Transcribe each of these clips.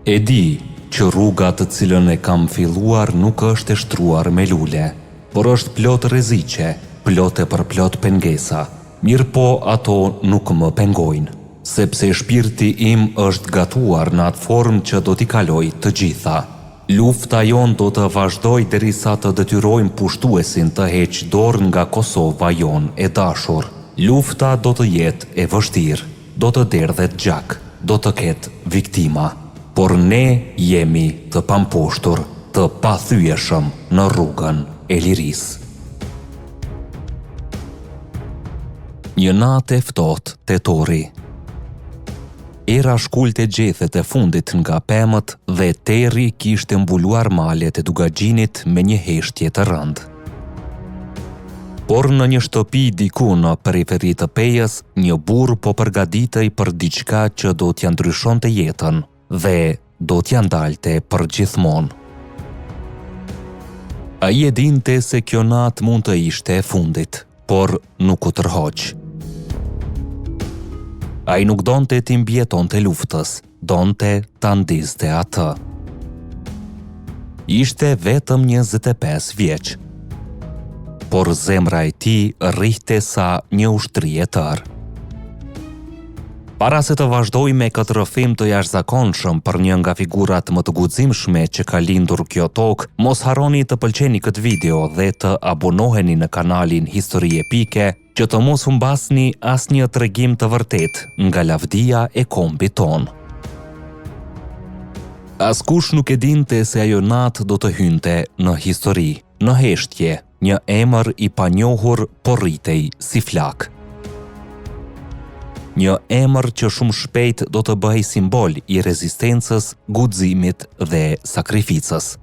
E di që rruga të cilën e kam filluar nuk është e shtruar me lule, por është plot rreziqe, plot e përplot pengesa. Mirë po ato nuk më pengojnë, sepse shpirti im është gatuar në atë formë që do t'i kaloj të gjitha. Lufta jon do të vazhdoj derisa të detyrojmë pushtuesin të heqë dorë nga Kosova jon e dashur. Lufta do të jetë e vështirë, do të derdhet gjak, do të ketë viktima, por ne jemi të pamposhtur, të pathyeshëm në rrugën e lirisë. Një natë e ftohtë tetori. Era shkulte gjethet e fundit nga pemët dhe terri kishte mbuluar malet e Dugaxhinit me një heshtje të rëndë. Por në një shtëpi diku në periferi të Pejës, një burr po përgatitej për diçka që do t'ia ndryshonte jetën dhe do t'ia ndalte për gjithmonë. Ai e dinte se kjo natë mund të ishte e fundit, por nuk u tërhoq. Ai nuk donte t'i mbjetonte luftës, donte ta ndizte atë. Ishte vetëm 25 vjeç, por zemra e tij rrihte sa një ushtri e tërë. Para se të vazhdoj me këtë rrëfim të jashtëzakonshëm për një nga figurat më të guximshme që ka lindur kjo tokë, mos harroni të pëlqeni këtë video dhe të abonoheni në kanalin Histori Epike, që të mos humbasni asnjë tregim të vërtet nga lavdia e kombit ton. Askush nuk e dinte se ajo natë do të hynte në histori, në heshtje, një emër i panjohur po rritej si flak. Një emër që shumë shpejt do të bëhej simbol i rezistencës, guximit dhe sakrificës.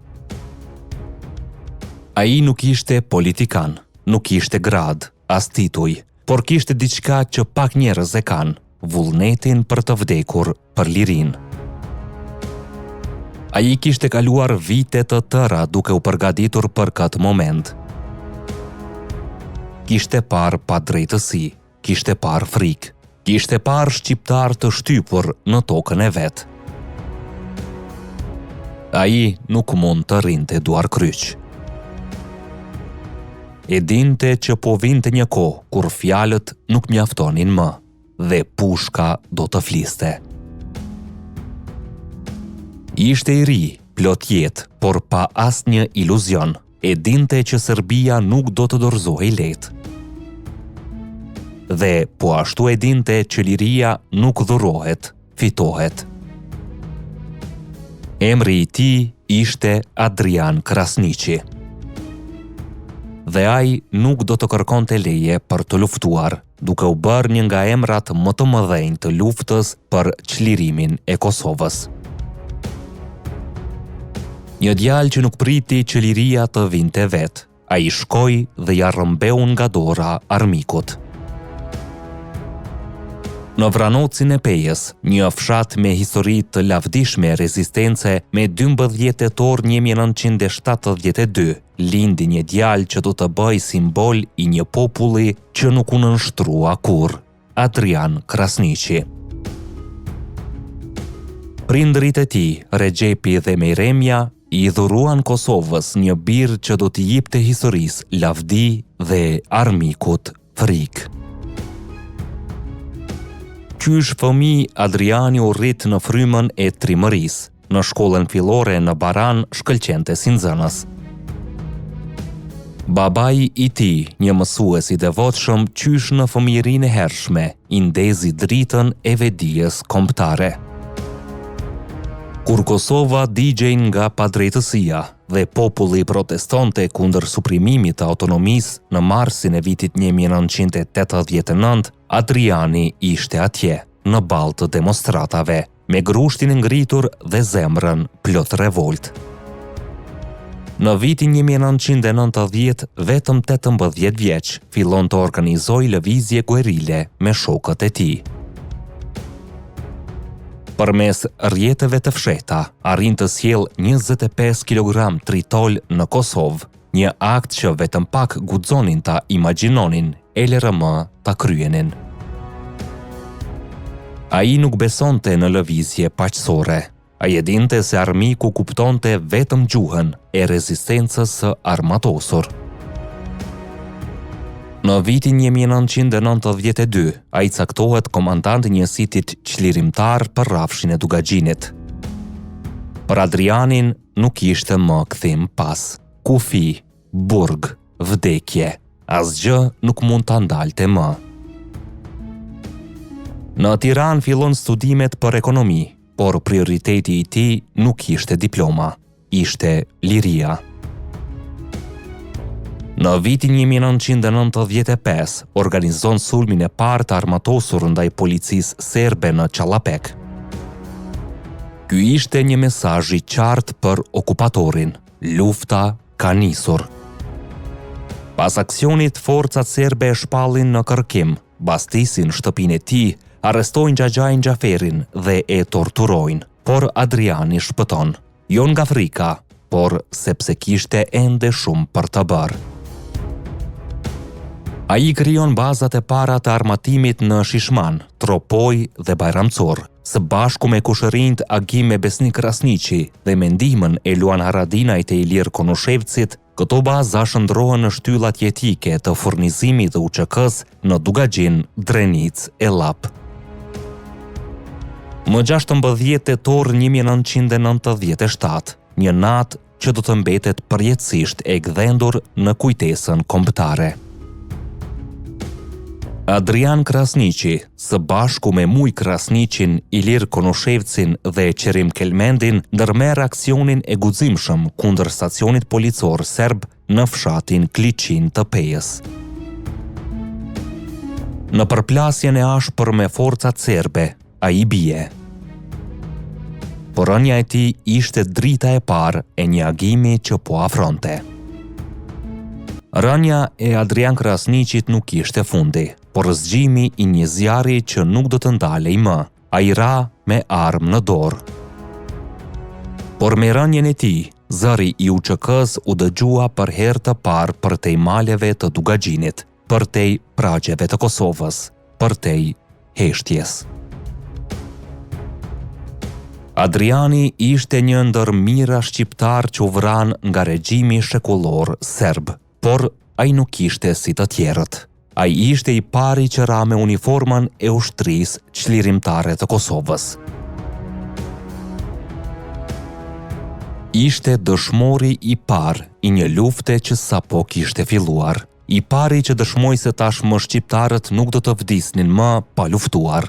Ai nuk ishte politikan, nuk ishte grad, as tituj, por kishte diçka që pak njerëz e kanë, vullnetin për të vdekur për lirinë. Ai kishte kaluar vite të tëra duke u përgatitur për këtë moment. Kishte parë padrejtësi, kishte parë frikë, kishte parë shqiptar të shtypur në tokën e vet. Ai nuk mund të rinte duar kryq. E dinte që po vinte një kohë kur fjalët nuk mjaftonin më dhe pushka do të fliste. Ishte i ri, plot jetë, por pa asnjë iluzion. E dinte që Serbia nuk do të dorëzohej lehtë. Dhe po ashtu e dinte që liria nuk dhurohet, fitohet. Emri i tij ishte Adrian Krasniqi. Dhe ai nuk do të kërkonte leje për të luftuar, duke u bërë një nga emrat më të mëdhenj të luftës për çlirimin e Kosovës. Një djalë që nuk priti që liria të vinte vet, ai shkoi dhe ja rrëmbeu nga dora armikut. Në Vranocin e Pejës, një fshat me histori të lavdishme e rezistence, me 12 tetor 1972, lindi një djalë që do të bëj simbol i një populli që nuk u nënshtrua kurrë, Adrian Krasniqi. Prindërit e tij, Rexhepi dhe Mejremja, i dhuruan Kosovës një birë që do t'i jepte historisë lavdi dhe armikut frikë. Qysh fëmijë Adriani u rrit në frymën e trimërisë. Në shkollën fillore në Baran shkëlqente si nxënës. Babai i tij, një mësues i devotshëm, qysh në fëmijërinë e hershme, i ndezi dritën e vedijes kombëtare. Kur Kosova digjej nga padrejtësia dhe populli protestonte kundër suprimimit të autonomisë në marsin e vitit 1989, Adriani ishte atje, në balë të demonstratave, me grushtin ngritur dhe zemrën plot revolt. Në vitin 1990, vetëm 18 vjeç, fillon të organizoj lëvizje guerile me shokët e tij. Përmes rrjeteve të fshehta, arrin të sjellë 25 kg tritol në Kosovë, një akt që vetëm pak guxonin ta imagjinonin, LRM ta kryenin. Ai nuk besonte në lëvizje paqësore. Ai e dinte se armiku kuptonte vetëm gjuhën e rezistencës së armatosur. Në vitin 1992, ai caktohet komandant i njësitit çlirimtar për rrafshin e Dugaxhinit. Për Adrianin nuk ishte më kthim pas. Kufi, burg, vdekje, asgjë nuk mund ta ndalte më. Në Tiranë fillon studimet për ekonomi, por prioriteti i tij nuk ishte diploma, ishte liria. Në vitin 1995, organizon sulmin e parë të armatosur ndaj policisë serbe në Çallapek. Ky ishte një mesazh i qartë për okupatorin. Lufta ka nisur. Pas aksionit, forcat serbe e shpallin në kërkim, bastisin shtëpinë e tij, arrestojnë Xhaxhain Xhaferin dhe e torturojnë, por Adriani shpëton. Jo nga frika, por sepse kishte ende shumë për të bërë. Ai krijon bazat e para të armatimit në Shishman, Tropoj dhe Bajramcor, së bashku me kushërinjt Agim e Besnik Krasniqi dhe me ndihmën e Luan Haradinajt e Ilir Konushevcit, këto baza shndrohen në shtyllat jetike të furnizimit dhe UÇK-s në Dugaxhin, Drenic e Llap. Më 16 tetor 1997, një natë që do të mbetet përjetësisht e gdhendur në kujtesën kombëtare. Adrian Krasniqi, së bashku me Muj Krasniqin, Ilir Konushevcin dhe Qerim Kelmendin, ndërmerr aksionin e guximshëm kundër stacionit policor serb në fshatin Kliçin të Pejës. Në përplasjen e ashpër me forcat serbe, ai bie. Por rënja e tij ishte drita e parë e një agimi që po afronte. Rënja e Adrian Krasniqit nuk ishte fundi, por zgjimi i një zjarri që nuk do të ndalej më. Ai ra me armë në dorë. Por me rënjen e tij, zëri i UÇK-s u dëgjua për herë të parë përtej maleve të Dugaxhinit, përtej pragjeve të Kosovës, përtej heshtjes. Adriani ishte një ndër mijëra shqiptar që u vran nga regjimi shekullor serb, por ai nuk ishte si të tjerët. Ai ishte i pari që ra me uniformën e ushtrisë çlirimtare të Kosovës. Ishte dëshmori i parë i një lufte që sapo kishte filluar. I pari që dëshmoi se tashmë shqiptarët nuk do të vdisnin më pa luftuar.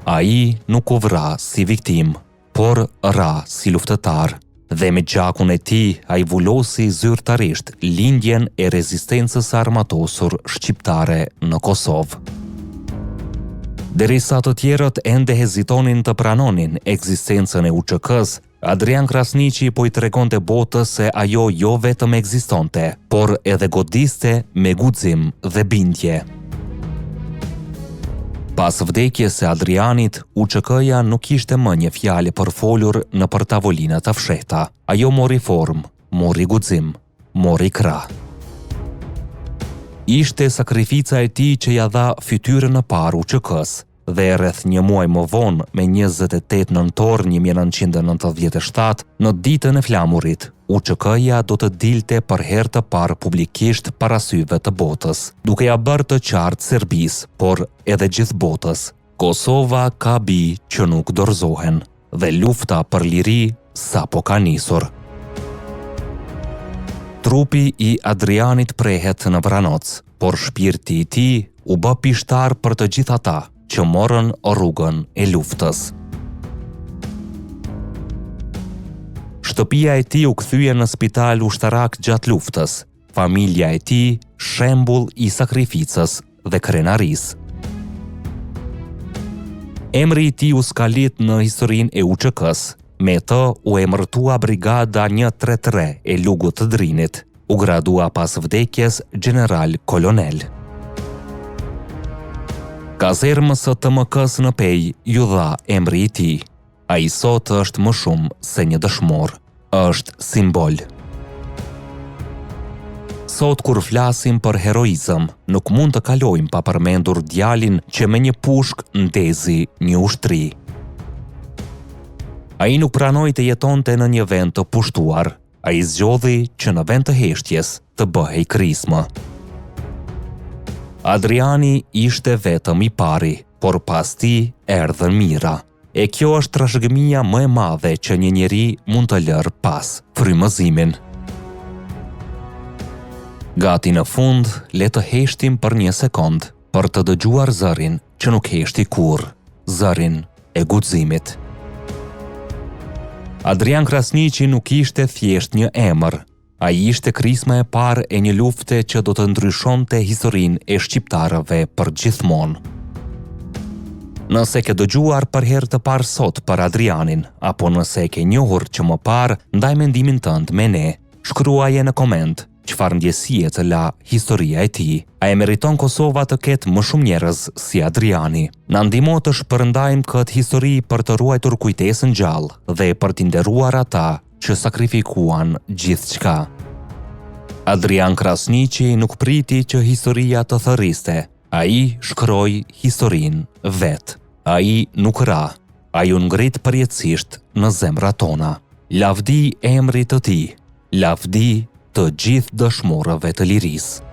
Ai nuk u vra si viktim, por ra si luftëtar. Dhe me gjakun e tij ai vulosi zyrtarisht lindjen e rezistencës armatosur shqiptare në Kosovë. Derisa të tjerët ende hezitonin të pranonin ekzistencën e UÇK-s, Adrian Krasniqi po i tregonte botës se ajo jo vetëm ekzistonte, por edhe godiste me guxim dhe bindje. Pas vdekjes së Adrianit, UÇK-ja nuk ishte më një fjalë për folur në për tavolina të fshehta. Ajo mori formë, mori guxim, mori krah. Ishte sakrifica e tij që ja dha fytyrën e parë UÇK-s, dhe rreth një muaj më vonë, me 28 nëntor 1997, në ditën e flamurit, UÇK-ja do të dilte për herë të parë publikisht para syve të botës, duke ja bërë të qartë Serbisë, por edhe gjithë botës. Kosova ka bi që nuk dorëzohen, dhe lufta për liri sapo ka nisur. Trupi i Adrianit prehet në Vranoc, por shpirti i tij u bë pishtar për të gjithë ata që morën rrugën e luftës. Shtëpia e tij u kthye në spital ushtarak gjatë luftës, familja e tij shembull i sakrificës dhe krenarisë. Emri i tij u skalit në historinë e UÇK-s, me të u emërtua Brigada 133 e Lugut të Drinit, u gradua pas vdekjes general kolonel. Kazermës së TMK-s në Pej ju dha emri i tij. Ai sot është më shumë se një dëshmor, është simbol. Sot kur flasim për heroizëm, nuk mund të kalojmë pa përmendur djalin që me një pushk ndezi një ushtri. Ai nuk pranoi të jetonte në një vend të pushtuar. Ai zgjodhi që në vend të heshtjes të bëhej krismë. Adriani ishte vetëm i pari, por pas tij erdhën mira. E kjo është trashëgimia më e madhe që një njeri mund të lërë pas frymëzimin. Gati në fund, le të heshtim për një sekond për të dëgjuar zërin që nuk heshti kurrë, zërin e guximit. Adrian Krasniqi nuk ishte thjesht një emër. Ai ishte krisma e parë e një lufte që do të ndryshonte historinë e shqiptarëve për gjithmonë. Nëse ke dëgjuar për herë të parë sot për Adrianin, apo nëse ke njohur që më parë, ndaj mendimin tënd me ne, shkruaje në koment çfarë ndjesie të la historia e tij. A e meriton Kosova të ketë më shumë njerëz si Adriani? Na ndihmo të shpërndajmë këtë histori për të ruajtur kujtesën gjallë dhe për t'i nderuar ata që sakrifikuan gjithçka. Adrian Krasniqi nuk priti që historia të thërriste. Ai shkroi historinë vet. Ai nuk ra. Ai u ngrit përjetësisht në zemrat tona. Lavdi emrit të tij. Lavdi të gjithë dëshmorëve të lirisë.